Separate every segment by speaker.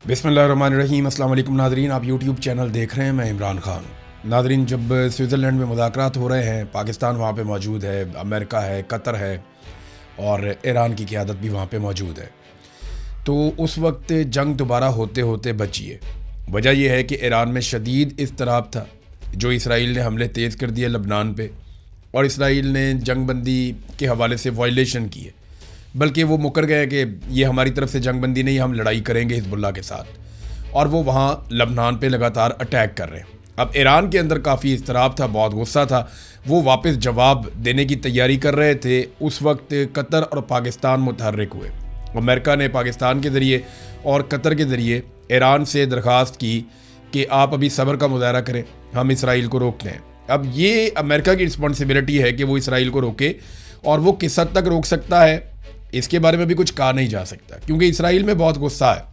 Speaker 1: बिस्मिल्लाहिर्रहमानिर्रहीम। अस्सलाम वालेकुम नाज़रीन, आप यूट्यूब चैनल देख रहे हैं, मैं इमरान ख़ान। नाज़रीन, जब स्विट्ज़रलैंड में मुज़ाकरात हो रहे हैं, पाकिस्तान वहाँ पे मौजूद है, अमेरिका है, कतर है और ईरान की क़यादत भी वहाँ पे मौजूद है, तो उस वक्त जंग दोबारा होते होते बची है। वजह यह है कि ईरान में शदीद इज़्तिराब था, जो इसराइल ने हमले तेज़ कर दिए लबनान पे, और इसराइल ने जंग बंदी के हवाले से वायलेशन की है, बल्कि वो मुकर गए कि ये हमारी तरफ से जंग बंदी नहीं, हम लड़ाई करेंगे हिज़्बुल्लाह के साथ, और वो वहाँ लबनान पे लगातार अटैक कर रहे हैं। अब ईरान के अंदर काफ़ी इज़्तिराब था, बहुत गुस्सा था, वो वापस जवाब देने की तैयारी कर रहे थे। उस वक्त कतर और पाकिस्तान मुतहर्रिक हुए। अमेरिका ने पाकिस्तान के ज़रिए और कतर के ज़रिए ईरान से दरख्वास्त की कि आप अभी सब्र का मुज़ाहरा करें, हम इसराइल को रोकते हैं। अब ये अमेरिका की रिस्पॉन्सिबिलिटी है कि वो इसराइल को रोके, और वो किस हद तक रोक सकता है इसके बारे में भी कुछ कहा नहीं जा सकता, क्योंकि इसराइल में बहुत गुस्सा है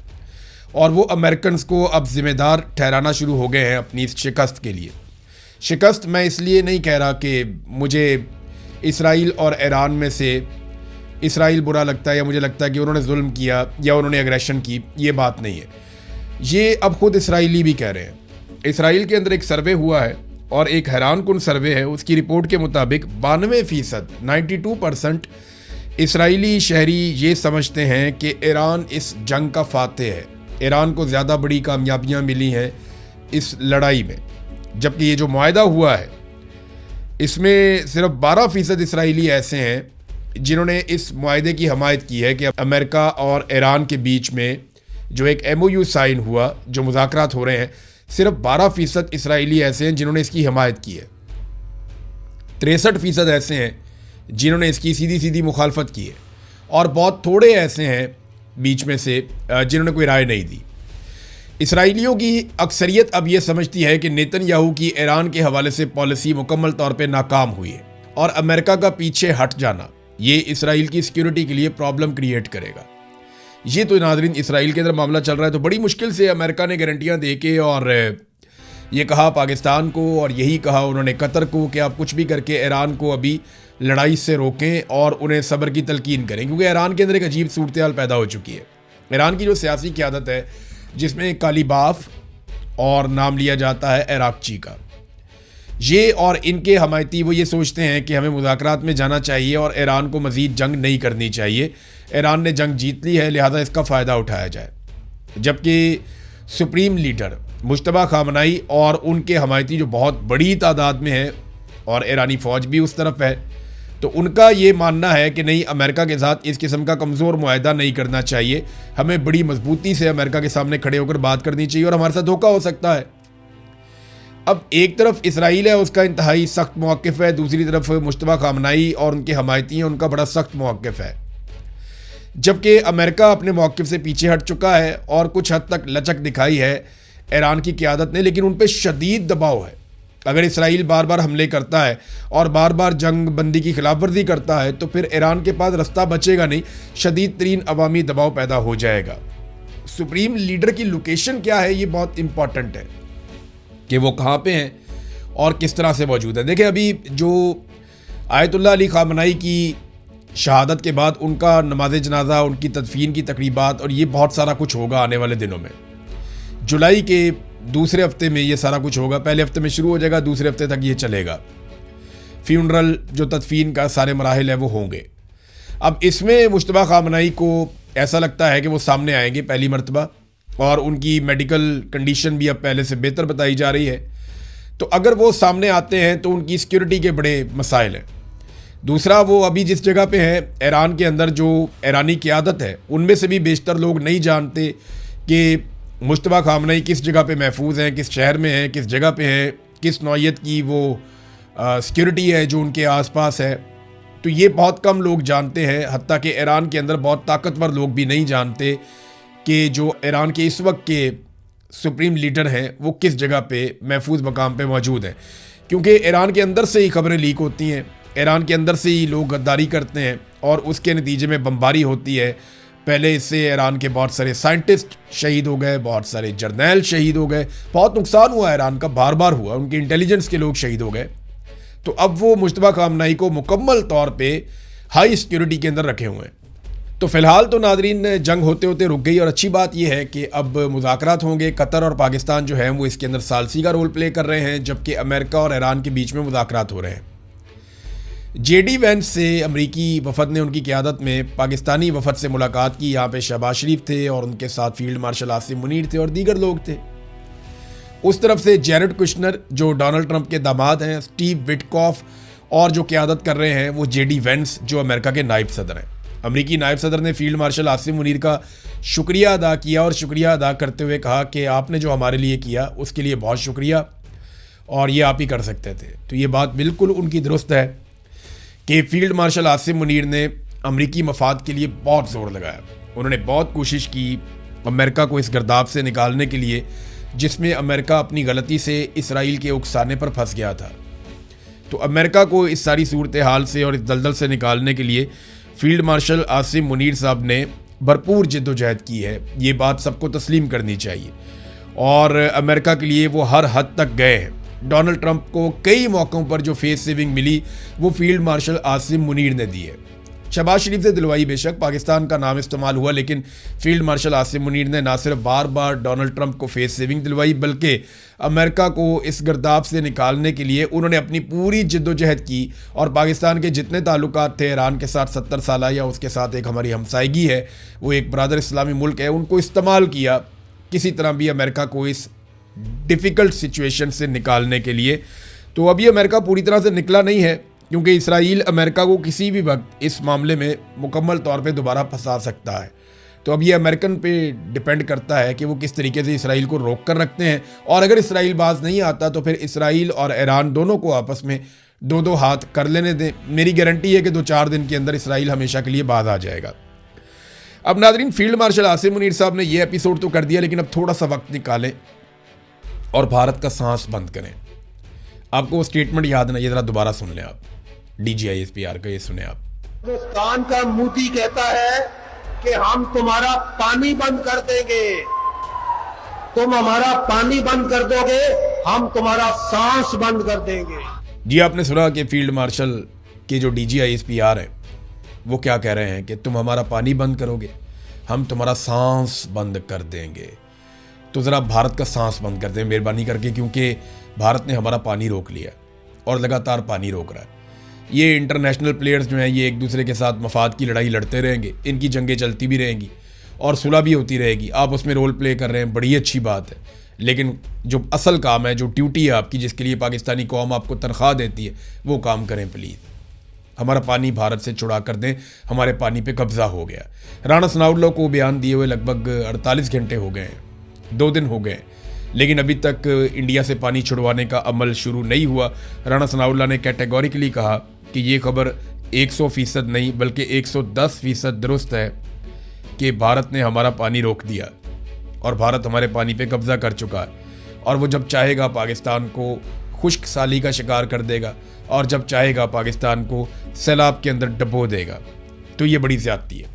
Speaker 1: और वो अमेरिकन को अब ज़िम्मेदार ठहराना शुरू हो गए हैं अपनी इस शिकस्त के लिए। शिकस्त मैं इसलिए नहीं कह रहा कि मुझे इसराइल और ईरान में से इसराइल बुरा लगता है या मुझे लगता है कि उन्होंने जुल्म किया या उन्होंने एग्रेशन की, ये बात नहीं है। ये अब खुद इसराइली भी कह रहे हैं। इसराइल के अंदर एक सर्वे हुआ है और एक हैरान कुन सर्वे है। उसकी रिपोर्ट के मुताबिक 92% 92% इसराइली शहरी ये समझते हैं कि ईरान इस जंग का फातेह है। ईरान को ज़्यादा बड़ी कामयाबियाँ मिली हैं इस लड़ाई में, जबकि ये जो मुआहदा हुआ है इसमें सिर्फ 12% इसराइली ऐसे हैं जिन्होंने इस मुआहदे की हमायत की है कि अमेरिका और ईरान के बीच में जो एक MOU साइन हुआ, जो मुज़ाकरात हो रहे हैं, सिर्फ 12% इसराइली ऐसे हैं जिन्होंने इसकी हमायत की है। 63% ऐसे हैं जिन्होंने इसकी सीधी सीधी मुखालफत की है, और बहुत थोड़े ऐसे हैं बीच में से जिन्होंने कोई राय नहीं दी। इसराइलियों की अक्सरियत अब ये समझती है कि नेतन्याहू की ईरान के हवाले से पॉलिसी मुकम्मल तौर पे नाकाम हुई है, और अमेरिका का पीछे हट जाना ये इसराइल की सिक्योरिटी के लिए प्रॉब्लम क्रिएट करेगा। ये तो नाज़रीन इसराइल के अंदर मामला चल रहा है, तो बड़ी मुश्किल से अमेरिका ने गारंटियाँ दे के और ये कहा पाकिस्तान को और यही कहा उन्होंने कतर को कि आप कुछ भी करके ईरान को अभी लड़ाई से रोकें और उन्हें सब्र की तलकीन करें, क्योंकि ईरान के अंदर एक अजीब सूरत हाल पैदा हो चुकी है। ईरान की जो सियासी क़यादत है, जिसमें कालीबाफ और नाम लिया जाता है इराक़ची का, ये और इनके हमायती वो ये सोचते हैं कि हमें मुज़ाकरात में जाना चाहिए और ईरान को मज़ीद जंग नहीं करनी चाहिए। ईरान ने जंग जीत ली है, लिहाजा इसका फ़ायदा उठाया जाए। जबकि सुप्रीम लीडर मुश्तबा खामनाई और उनके हमायती जो बहुत बड़ी तादाद में है, और ईरानी फ़ौज भी उस तरफ है, तो उनका ये मानना है कि नहीं, अमेरिका के साथ इस किस्म का कमज़ोर मुआहदा नहीं करना चाहिए, हमें बड़ी मजबूती से अमेरिका के सामने खड़े होकर बात करनी चाहिए और हमारे साथ धोखा हो सकता है। अब एक तरफ इसराइल है, उसका इंतहाई सख्त मौक़िफ़ है, दूसरी तरफ मुश्तबा खामनाई और उनके हमायती हैं, उनका बड़ा सख्त मौक़िफ़ है। जबकि अमेरिका अपने मौक़िफ़ से पीछे हट चुका है और कुछ हद तक लचक दिखाई है ईरान की क़यादत ने, लेकिन उन पर शदीद दबाव है। अगर इसराइल बार बार हमले करता है और बार बार जंग बंदी की खिलाफ वर्जी करता है, तो फिर ईरान के पास रास्ता बचेगा नहीं, शदीद तरीन अवामी दबाव पैदा हो जाएगा। सुप्रीम लीडर की लोकेशन क्या है, ये बहुत इंपॉर्टेंट है कि वो कहाँ पे हैं और किस तरह से मौजूद है। देखिए, अभी जो आयतुल्लाह अली खामनाई की शहादत के बाद उनका नमाज जनाजा, उनकी तदफीन की तकरीबात, और ये बहुत सारा कुछ होगा आने वाले दिनों में। जुलाई के दूसरे हफ्ते में ये सारा कुछ होगा, पहले हफ्ते में शुरू हो जाएगा, दूसरे हफ्ते तक ये चलेगा। फ्यूनरल जो तदफीन का सारे मराहिल है वो होंगे। अब इसमें मुश्तबा खामनाई को ऐसा लगता है कि वो सामने आएंगे पहली मरतबा, और उनकी मेडिकल कंडीशन भी अब पहले से बेहतर बताई जा रही है। तो अगर वो सामने आते हैं तो उनकी सिक्योरिटी के बड़े मसाइल हैं। दूसरा, वो अभी जिस जगह पे हैं ईरान के अंदर, जो ईरानी क़यादत है, उनमें से भी बेशतर लोग नहीं जानते कि मुश्तबा खामनाई किस जगह पे महफूज हैं, किस शहर में हैं, किस जगह पे हैं, किस नौइयत की वो सिक्योरिटी है जो उनके आसपास है। तो ये बहुत कम लोग जानते हैं, हत्ता कि ईरान के अंदर बहुत ताकतवर लोग भी नहीं जानते कि जो ईरान के इस वक्त के सुप्रीम लीडर हैं वो किस जगह पे महफूज मकाम पे मौजूद हैं, क्योंकि ईरान के अंदर से ही खबरें लीक होती हैं, ईरान के अंदर से ही लोग गद्दारी करते हैं और उसके नतीजे में बमबारी होती है। पहले इससे ईरान के बहुत सारे साइंटिस्ट शहीद हो गए, बहुत सारे जर्नैल शहीद हो गए, बहुत नुकसान हुआ ईरान का, बार बार हुआ, उनके इंटेलिजेंस के लोग शहीद हो गए। तो अब वो मुश्तबा खामनाई को मुकम्मल तौर पे हाई सिक्योरिटी के अंदर रखे हुए हैं। तो फिलहाल तो नादरीन जंग होते होते रुक गई और अच्छी बात यह है कि अब मुज़ाकरात होंगे। कतर और पाकिस्तान जो है वो इसके अंदर सालसी का रोल प्ले कर रहे हैं, जबकि अमेरिका और ईरान के बीच में मुज़ाकरात हो रहे हैं। जेडी वेंस से अमरीकी वफद ने उनकी क़यादत में पाकिस्तानी वफद से मुलाकात की। यहाँ पे शहबाज शरीफ थे और उनके साथ फील्ड मार्शल आसिम मुनीर थे और दीगर लोग थे। उस तरफ से जैरेड कुशनर जो डोनाल्ड ट्रंप के दामाद हैं, स्टीव विटकॉफ, और जो क़यादत कर रहे हैं वो जेडी वेंस जो अमेरिका के नायब सदर हैं। अमरीकी नायब सदर ने फील्ड मार्शल आसिम मुनीर का शुक्रिया अदा किया और शुक्रिया अदा करते हुए कहा कि आपने जो हमारे लिए किया उसके लिए बहुत शुक्रिया और ये आप ही कर सकते थे। तो ये बात बिल्कुल उनकी दुरुस्त है कि फील्ड मार्शल आसिम मुनीर ने अमरीकी मफाद के लिए बहुत ज़ोर लगाया। उन्होंने बहुत कोशिश की अमेरिका को इस गर्दाब से निकालने के लिए जिसमें अमेरिका अपनी गलती से इसराइल के उकसाने पर फंस गया था। तो अमेरिका को इस सारी सूरत हाल से और इस दलदल से निकालने के लिए फील्ड मार्शल आसिम मुनीर साहब ने भरपूर जद्दोजहद की है। ये बात सबको तस्लीम करनी चाहिए और अमेरिका के लिए वो हर हद तक गए हैं। डोनाल्ड ट्रंप को कई मौक़ों पर जो फेस सेविंग मिली वो फील्ड मार्शल आसिम मुनीर ने दी है। शहबाज शरीफ से दिलवाई, बेशक पाकिस्तान का नाम इस्तेमाल हुआ, लेकिन फील्ड मार्शल आसिम मुनीर ने ना सिर्फ बार बार डोनाल्ड ट्रंप को फेस सेविंग दिलवाई बल्कि अमेरिका को इस गर्दाब से निकालने के लिए उन्होंने अपनी पूरी जद्दोजहद की और पाकिस्तान के जितने ताल्लुकात थे ईरान के साथ 70 साल या उसके साथ एक हमारी हमसायगी है, वो एक बरादर इस्लामी मुल्क है, उनको इस्तेमाल किया किसी तरह भी अमेरिका को इस डिफ़िकल्ट सिचुएशन से निकालने के लिए। तो अभी अमेरिका पूरी तरह से निकला नहीं है क्योंकि इसराइल अमेरिका को किसी भी वक्त इस मामले में मुकम्मल तौर पे दोबारा फंसा सकता है। तो अब ये अमेरिकन पे डिपेंड करता है कि वो किस तरीके से इसराइल को रोक कर रखते हैं और अगर इसराइल बाज नहीं आता तो फिर इसराइल और ईरान दोनों को आपस में दो हाथ कर लेने दें। मेरी गारंटी है कि 2-4 दिन के अंदर इसराइल हमेशा के लिए बाज आ जाएगा। अब Nadreen, field marshal Asim Munir साहब ने ये एपिसोड तो कर दिया, लेकिन अब थोड़ा सा वक्त निकालें और भारत का सांस बंद करें। आपको वो स्टेटमेंट याद ना, ये जरा दोबारा सुन लें आप, DGISPR का, ये सुने आप।
Speaker 2: हिंदुस्तान का मोदी कहता है कि हम तुम्हारा पानी बंद कर देंगे, तुम हमारा पानी बंद कर दोगे, हम तुम्हारा सांस बंद कर देंगे।
Speaker 1: जी, आपने सुना कि फील्ड मार्शल के जो DGISPR है वो क्या कह रहे हैं कि तुम हमारा पानी बंद करोगे, हम तुम्हारा सांस बंद कर देंगे। तो ज़रा भारत का सांस बंद कर दें मेहरबानी करके, क्योंकि भारत ने हमारा पानी रोक लिया और लगातार पानी रोक रहा है। ये इंटरनेशनल प्लेयर्स जो हैं ये एक दूसरे के साथ मफाद की लड़ाई लड़ते रहेंगे, इनकी जंगें चलती भी रहेंगी और सुलह भी होती रहेगी। आप उसमें रोल प्ले कर रहे हैं, बड़ी अच्छी बात है, लेकिन जो असल काम है, जो ड्यूटी है आपकी, जिसके लिए पाकिस्तानी कौम आपको तनख्वाह देती है, वो काम करें प्लीज़। हमारा पानी भारत से छुड़ा कर दें, हमारे पानी पे कब्जा हो गया। राणा सनाउल्लाह को बयान दिए हुए लगभग 48 घंटे हो गए हैं, 2 दिन हो गए, लेकिन अभी तक इंडिया से पानी छुड़वाने का अमल शुरू नहीं हुआ। राणा सनाउल्लाह ने कैटेगोरिकली कहा कि ये खबर 100% नहीं बल्कि 110% दुरुस्त है कि भारत ने हमारा पानी रोक दिया और भारत हमारे पानी पे कब्जा कर चुका है और वो जब चाहेगा पाकिस्तान को खुश्क साली का शिकार कर देगा और जब चाहेगा पाकिस्तान को सैलाब के अंदर डबो देगा। तो ये बड़ी ज़्यादती है।